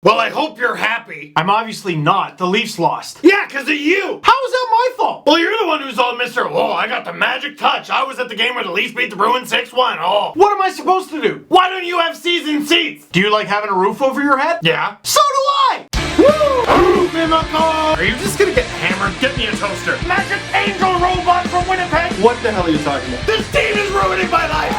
Well, I hope you're happy. I'm obviously not. The Leafs lost. Yeah, because of you. How is that my fault? Well, you're the one who's all Mr. Oh, I got the magic touch. I was at the game where the Leafs beat the Bruins 6-1. Oh. What am I supposed to do? Why don't you have season seats? Do you like having a roof over your head? Yeah. So do I! Woo! Are you just gonna get hammered? Get me a toaster. Magic angel robot from Winnipeg. What the hell are you talking about? This team is ruining my life.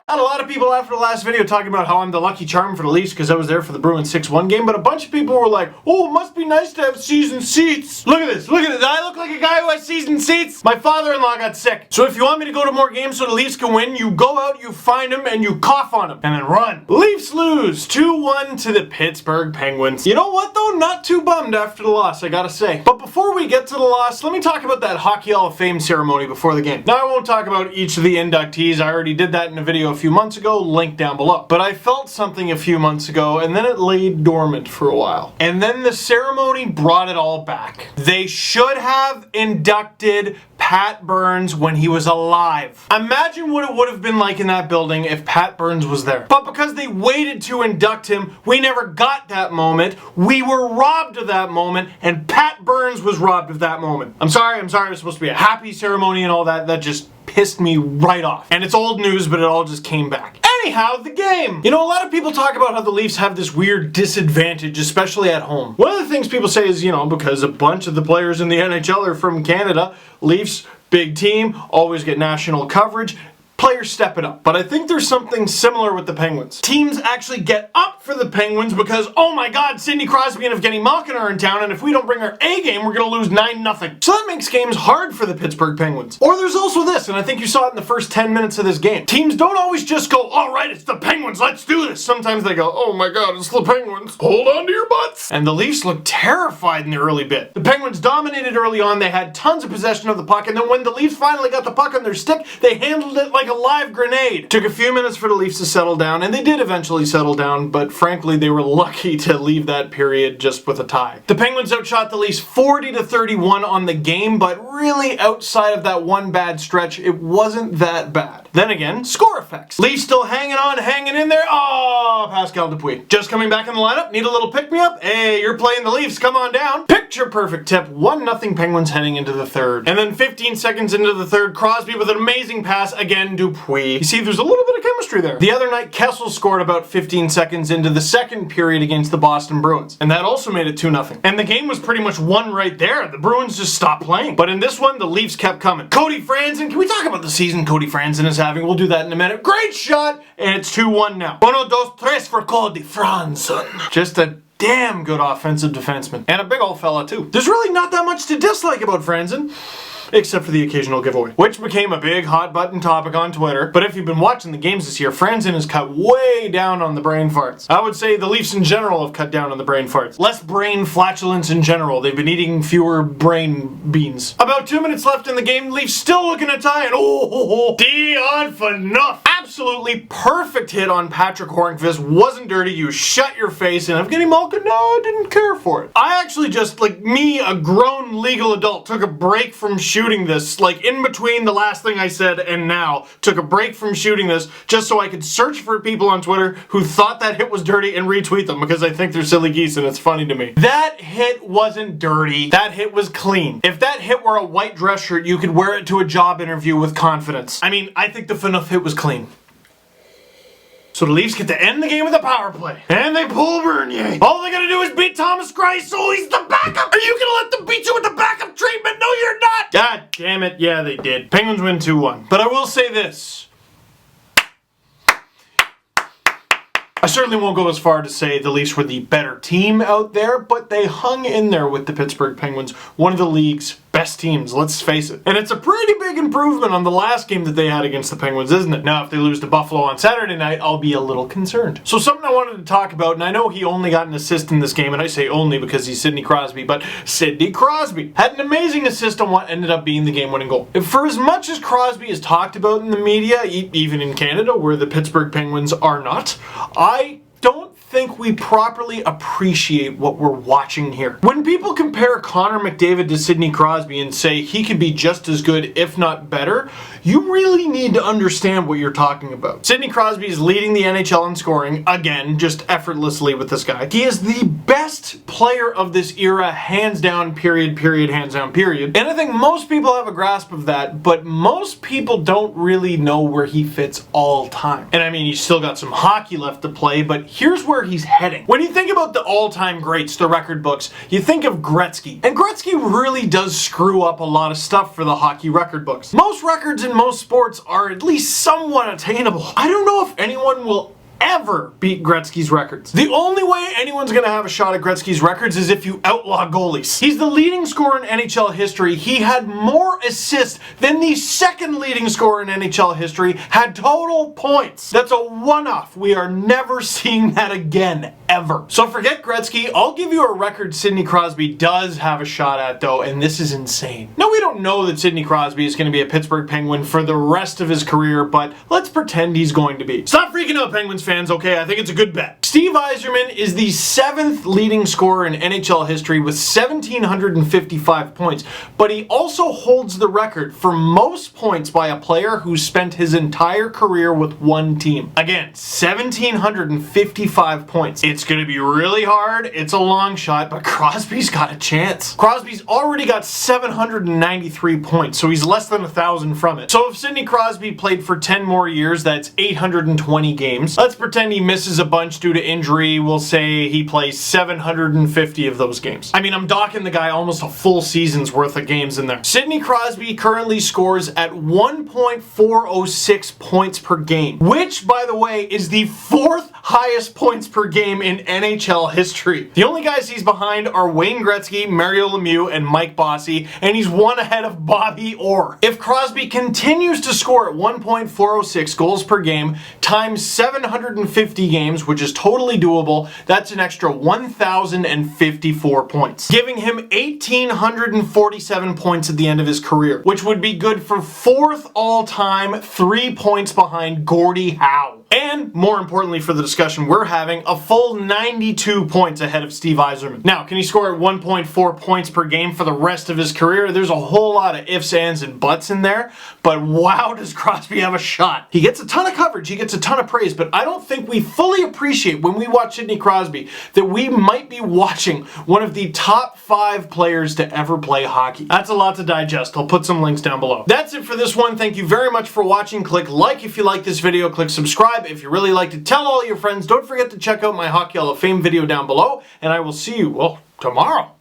I had a lot of people after the last video talking about how I'm the lucky charm for the Leafs because I was there for the Bruins 6-1 game, but a bunch of people were like, oh, it must be nice to have season seats. Look at this, look at this. I look like a guy who has season seats. My father-in-law got sick. So if you want me to go to more games so the Leafs can win, you go out, you find him, and you cough on him. And then run. Leafs lose 2-1 to the Pittsburgh Penguins. You know what though? Not too bummed after the loss, I gotta say. But before we get to the loss, let me talk about that Hockey Hall of Fame ceremony before the game. Now I won't talk about each of the inductees. I already did that in a video a few months ago. Link down below. But I felt something a few months ago and then it lay dormant for a while. And then the ceremony brought it all back. They should have inducted Pat Burns when he was alive. Imagine what it would have been like in that building if Pat Burns was there. But because they waited to induct him, we never got that moment. We were robbed of that moment, and Pat Burns was robbed of that moment. I'm sorry, it was supposed to be a happy ceremony and all that. That just pissed me right off. And it's old news, but it all just came back. Anyhow, the game. You know, a lot of people talk about how the Leafs have this weird disadvantage, especially at home. One of the things people say is, you know, because a bunch of the players in the NHL are from Canada, Leafs, big team, always get national coverage. Players step it up. But I think there's something similar with the Penguins. Teams actually get up for the Penguins because, oh my god, Sidney Crosby and Evgeny Malkin are in town, and if we don't bring our A game, we're gonna lose 9-0. So that makes games hard for the Pittsburgh Penguins. Or there's also this, and I think you saw it in the first 10 minutes of this game. Teams don't always just go, all right, it's the Penguins, let's do this. Sometimes they go, oh my god, it's the Penguins. Hold on to your butts. And the Leafs looked terrified in the early bit. The Penguins dominated early on, they had tons of possession of the puck, and then when the Leafs finally got the puck on their stick, they handled it like a live grenade. Took a few minutes for the Leafs to settle down, and they did eventually settle down, but frankly, they were lucky to leave that period just with a tie. The Penguins outshot the Leafs 40-31 on the game, but really outside of that one bad stretch, it wasn't that bad. Then again, score effects. Leafs still hanging on, hanging in there. Oh, Pascal Dupuis. Just coming back in the lineup, need a little pick-me-up? Hey, you're playing the Leafs, come on down. Picture perfect tip, 1-0 Penguins heading into the third. And then 15 seconds into the third, Crosby with an amazing pass, again Dupuis. You see, there's a little bit of chemistry there. The other night, Kessel scored about 15 seconds into the second period against the Boston Bruins. And that also made it 2-0. And the game was pretty much won right there. The Bruins just stopped playing. But in this one, the Leafs kept coming. Cody Franzen, can we talk about the season Cody Franzen is having? We'll do that in a minute. Great shot! And it's 2-1 now. 1-2-3 for Cody Franzen. Just a damn good offensive defenseman. And a big old fella, too. There's really not that much to dislike about Franzen, except for the occasional giveaway, which became a big hot button topic on Twitter. But if you've been watching the games this year, Franzen has cut way down on the brain farts. I would say the Leafs in general have cut down on the brain farts. Less brain flatulence in general. They've been eating fewer brain beans. About 2 minutes left in the game, Leafs still looking to tie, and Dion Phaneuf. Absolutely perfect hit on Patrick Hornqvist. Wasn't dirty, you shut your face, and Evgeny Malkin, no, I didn't care for it. I actually just, like me, a grown legal adult, took a break from shooting this, like in between the last thing I said and now, took a break from shooting this just so I could search for people on Twitter who thought that hit was dirty and retweet them because I think they're silly geese and it's funny to me. That hit wasn't dirty. That hit was clean. If that hit were a white dress shirt, you could wear it to a job interview with confidence. I mean, I think the Phaneuf hit was clean. So the Leafs get to end the game with a power play. And they pull Bernier. All they gotta do is beat Thomas Greiss, so he's the backup. Are you gonna let them beat you with the backup treatment? No, you're not. God damn it. Yeah, they did. Penguins win 2-1. But I will say this. I certainly won't go as far to say the Leafs were the better team out there, but they hung in there with the Pittsburgh Penguins, one of the league's best teams, let's face it. And it's a pretty big improvement on the last game that they had against the Penguins, isn't it? Now, if they lose to Buffalo on Saturday night, I'll be a little concerned. So something I wanted to talk about, and I know he only got an assist in this game, and I say only because he's Sidney Crosby, but Sidney Crosby had an amazing assist on what ended up being the game-winning goal. For as much as Crosby is talked about in the media, even in Canada, where the Pittsburgh Penguins are not, I don't think we properly appreciate what we're watching here. When people compare Connor McDavid to Sidney Crosby and say he could be just as good, if not better, you really need to understand what you're talking about. Sidney Crosby is leading the NHL in scoring, again, just effortlessly with this guy. He is the best player of this era, hands down, period, hands down, period. And I think most people have a grasp of that, but most people don't really know where he fits all time. And I mean, he's still got some hockey left to play, but here's where he's heading. When you think about the all-time greats, the record books, you think of Gretzky. And Gretzky really does screw up a lot of stuff for the hockey record books. Most records in most sports are at least somewhat attainable. I don't know if anyone will ever beat Gretzky's records. The only way anyone's gonna have a shot at Gretzky's records is if you outlaw goalies. He's the leading scorer in NHL history. He had more assists than the second leading scorer in NHL history had total points. That's a one-off. We are never seeing that again, ever. So forget Gretzky. I'll give you a record Sidney Crosby does have a shot at, though, and this is insane. Now, we don't know that Sidney Crosby is going to be a Pittsburgh Penguin for the rest of his career, but let's pretend he's going to be. Stop freaking out, Penguins fans, okay? I think it's a good bet. Steve Yzerman is the 7th leading scorer in NHL history with 1,755 points, but he also holds the record for most points by a player who spent his entire career with one team. Again, 1,755 points. It's going to be really hard. It's a long shot, but Crosby's got a chance. Crosby's already got 793 points, so he's less than 1,000 from it. So if Sidney Crosby played for 10 more years, that's 820 games. Let's pretend he misses a bunch due to injury. We'll say he plays 750 of those games. I mean, I'm docking the guy almost a full season's worth of games in there. Sidney Crosby currently scores at 1.406 points per game, which, by the way, is the 4th highest points per game in NHL history. The only guys he's behind are Wayne Gretzky, Mario Lemieux, and Mike Bossy, and he's one ahead of Bobby Orr. If Crosby continues to score at 1.406 goals per game times 750 games, which is totally doable, that's an extra 1,054 points, giving him 1,847 points at the end of his career, which would be good for 4th all-time, 3 points behind Gordie Howe. And, more importantly for the discussion we're having, a full 92 points ahead of Steve Yzerman. Now, can he score at 1.4 points per game for the rest of his career? There's a whole lot of ifs, ands, and buts in there, but wow, does Crosby have a shot. He gets a ton of coverage, he gets a ton of praise, but I don't think we fully appreciate when we watch Sidney Crosby that we might be watching one of the top 5 players to ever play hockey. That's a lot to digest. I'll put some links down below. That's it for this one. Thank you very much for watching. Click like if you like this video. Click subscribe if you really liked it. Tell all your friends. Don't forget to check out my Hockey Hall of Fame video down below, and I will see you, well, tomorrow.